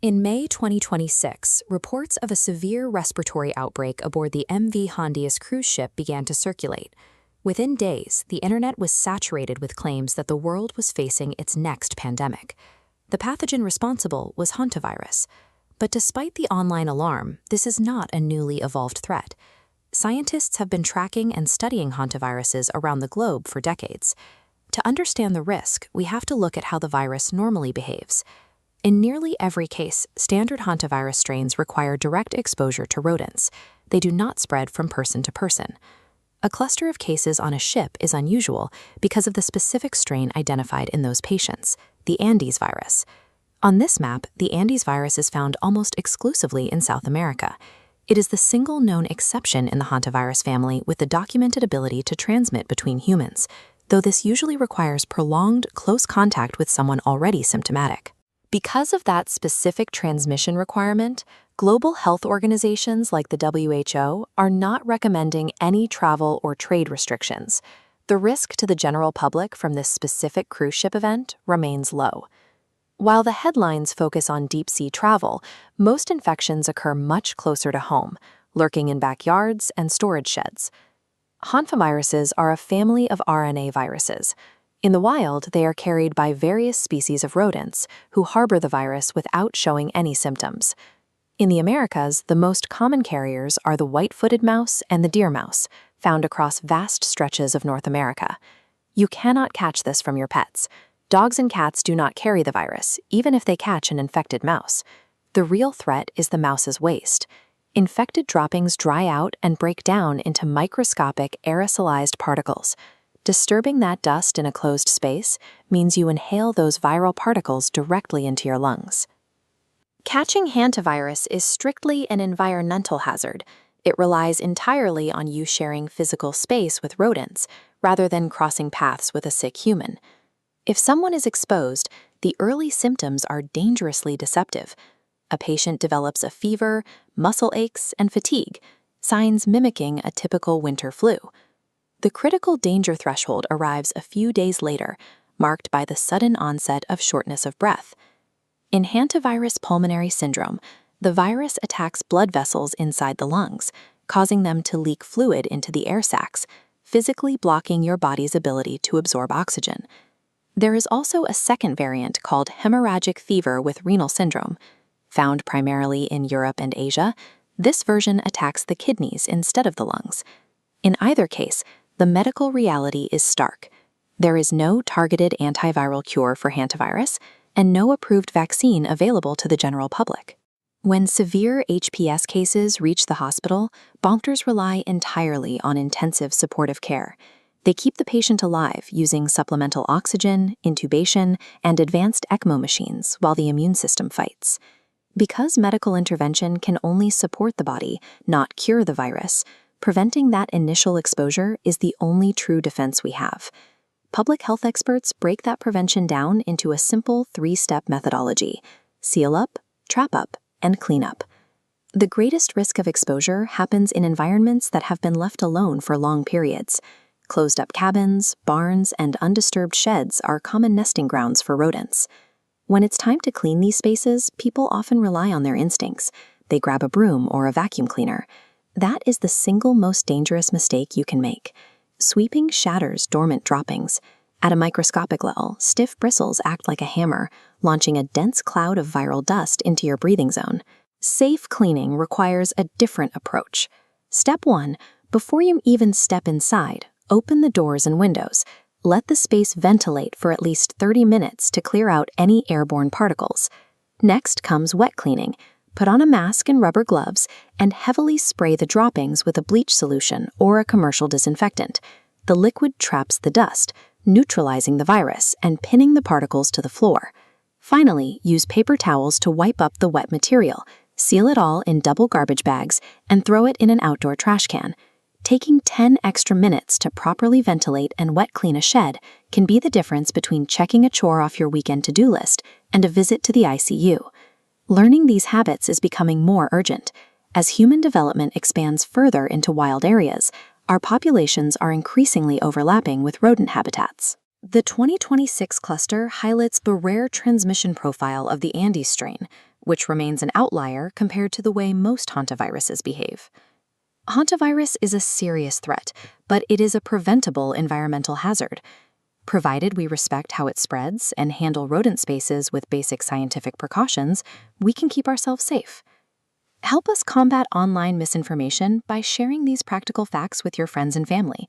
In May 2026, reports of a severe respiratory outbreak aboard the MV Hantavirus cruise ship began to circulate. Within days, the internet was saturated with claims that the world was facing its next pandemic. The pathogen responsible was Hantavirus. But despite the online alarm, this is not a newly evolved threat. Scientists have been tracking and studying hantaviruses around the globe for decades. To understand the risk, we have to look at how the virus normally behaves. In nearly every case, standard hantavirus strains require direct exposure to rodents. They do not spread from person to person. A cluster of cases on a ship is unusual because of the specific strain identified in those patients, the Andes virus. On this map, the Andes virus is found almost exclusively in South America. It is the single known exception in the hantavirus family with the documented ability to transmit between humans, though this usually requires prolonged, close contact with someone already symptomatic. Because of that specific transmission requirement, global health organizations like the WHO are not recommending any travel or trade restrictions. The risk to the general public from this specific cruise ship event remains low. While the headlines focus on deep-sea travel, most infections occur much closer to home, lurking in backyards and storage sheds. Hantaviruses are a family of RNA viruses. In the wild, they are carried by various species of rodents who harbor the virus without showing any symptoms. In the Americas, the most common carriers are the white-footed mouse and the deer mouse, found across vast stretches of North America. You cannot catch this from your pets. Dogs and cats do not carry the virus, even if they catch an infected mouse. The real threat is the mouse's waste. Infected droppings dry out and break down into microscopic aerosolized particles. Disturbing that dust in a closed space means you inhale those viral particles directly into your lungs. Catching hantavirus is strictly an environmental hazard. It relies entirely on you sharing physical space with rodents, rather than crossing paths with a sick human. If someone is exposed, the early symptoms are dangerously deceptive. A patient develops a fever, muscle aches, and fatigue, signs mimicking a typical winter flu. The critical danger threshold arrives a few days later, marked by the sudden onset of shortness of breath. In hantavirus pulmonary syndrome, the virus attacks blood vessels inside the lungs, causing them to leak fluid into the air sacs, physically blocking your body's ability to absorb oxygen. There is also a second variant called hemorrhagic fever with renal syndrome. Found primarily in Europe and Asia, this version attacks the kidneys instead of the lungs. In either case, the medical reality is stark. There is no targeted antiviral cure for hantavirus and no approved vaccine available to the general public. When severe HPS cases reach the hospital, doctors rely entirely on intensive supportive care. They keep the patient alive using supplemental oxygen, intubation, and advanced ECMO machines while the immune system fights. Because medical intervention can only support the body, not cure the virus, preventing that initial exposure is the only true defense we have. Public health experts break that prevention down into a simple 3-step methodology: seal up, trap up, and clean up. The greatest risk of exposure happens in environments that have been left alone for long periods. Closed-up cabins, barns, and undisturbed sheds are common nesting grounds for rodents. When it's time to clean these spaces, people often rely on their instincts. They grab a broom or a vacuum cleaner. That is the single most dangerous mistake you can make. Sweeping shatters dormant droppings. At a microscopic level, stiff bristles act like a hammer, launching a dense cloud of viral dust into your breathing zone. Safe cleaning requires a different approach. Step 1, before you even step inside, open the doors and windows. Let the space ventilate for at least 30 minutes to clear out any airborne particles. Next comes wet cleaning. Put on a mask and rubber gloves and heavily spray the droppings with a bleach solution or a commercial disinfectant. The liquid traps the dust, neutralizing the virus and pinning the particles to the floor. Finally, use paper towels to wipe up the wet material, seal it all in double garbage bags, and throw it in an outdoor trash can. Taking 10 extra minutes to properly ventilate and wet clean a shed can be the difference between checking a chore off your weekend to-do list and a visit to the ICU. Learning these habits is becoming more urgent. As human development expands further into wild areas, our populations are increasingly overlapping with rodent habitats. The 2026 cluster highlights the rare transmission profile of the Andes strain, which remains an outlier compared to the way most hantaviruses behave. Hantavirus is a serious threat, but it is a preventable environmental hazard. Provided we respect how it spreads and handle rodent spaces with basic scientific precautions, we can keep ourselves safe. Help us combat online misinformation by sharing these practical facts with your friends and family.